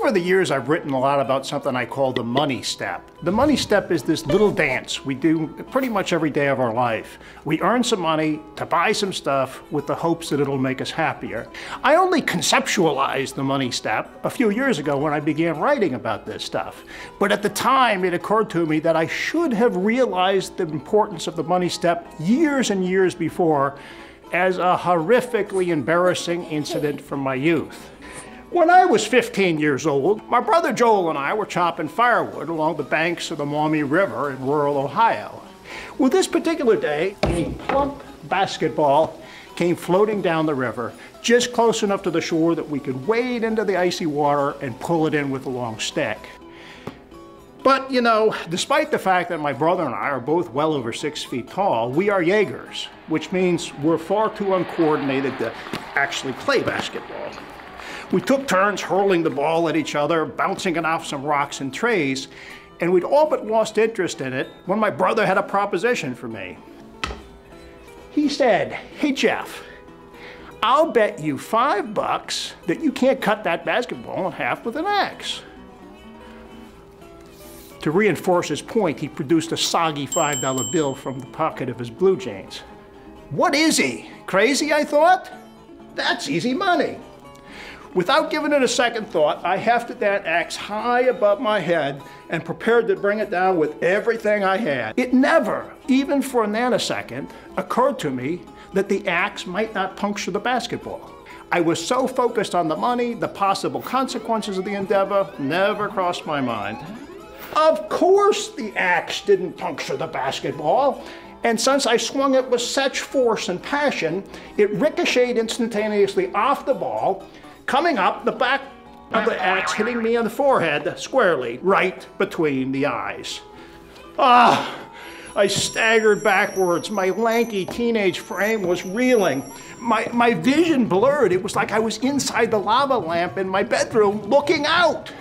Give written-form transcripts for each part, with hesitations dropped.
Over the years, I've written a lot about something I call the money step. The money step is this little dance we do pretty much every day of our life. We earn some money to buy some stuff with the hopes that it'll make us happier. I only conceptualized the money step a few years ago when I began writing about this stuff. But at the time, it occurred to me that I should have realized the importance of the money step years and years before as a horrifically embarrassing incident from my youth. When I was 15 years old, my brother Joel and I were chopping firewood along the banks of the Maumee River in rural Ohio. Well, this particular day, a plump basketball came floating down the river, just close enough to the shore that we could wade into the icy water and pull it in with a long stick. But, you know, despite the fact that my brother and I are both well over 6 feet tall, we are Yeagers, which means we're far too uncoordinated to actually play basketball. We took turns hurling the ball at each other, bouncing it off some rocks and trays, and we'd all but lost interest in it when my brother had a proposition for me. He said, "Hey Jeff, I'll bet you $5 that you can't cut that basketball in half with an axe." To reinforce his point, he produced a soggy $5 bill from the pocket of his blue jeans. What is he? Crazy, I thought? That's easy money. Without giving it a second thought, I hefted that axe high above my head and prepared to bring it down with everything I had. It never, even for a nanosecond, occurred to me that the axe might not puncture the basketball. I was so focused on the money, the possible consequences of the endeavor never crossed my mind. Of course the axe didn't puncture the basketball, and since I swung it with such force and passion, it ricocheted instantaneously off the ball, coming up the back of the axe, hitting me on the forehead squarely, right between the eyes. Ah! I staggered backwards. My lanky teenage frame was reeling. My vision blurred. It was like I was inside the lava lamp in my bedroom looking out.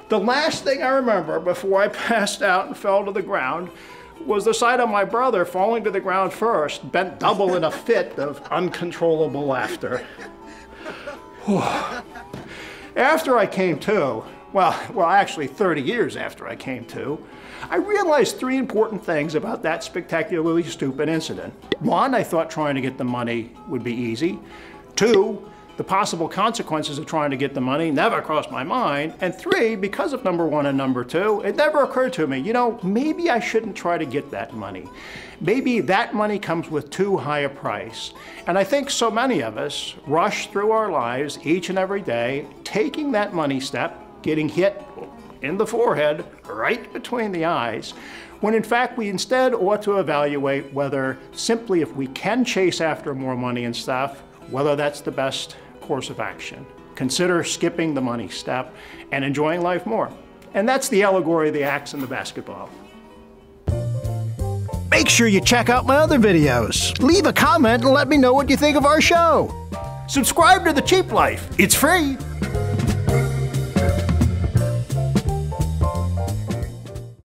The last thing I remember before I passed out and fell to the ground was the sight of my brother falling to the ground first, bent double in a fit of uncontrollable laughter. After I came to, well, actually 30 years after I came to, I realized 3 important things about that spectacularly stupid incident. 1, I thought trying to get the money would be easy. 2, the possible consequences of trying to get the money never crossed my mind. And 3, because of number 1 and number 2, it never occurred to me, you know, maybe I shouldn't try to get that money. Maybe that money comes with too high a price. And I think so many of us rush through our lives each and every day, taking that money step, getting hit in the forehead, right between the eyes, when in fact we instead ought to evaluate whether simply if we can chase after more money and stuff, whether that's the best course of action. Consider skipping the money step and enjoying life more. And that's the allegory of the axe and the basketball. Make sure you check out my other videos. Leave a comment and let me know what you think of our show. Subscribe to The Cheap Life. It's free.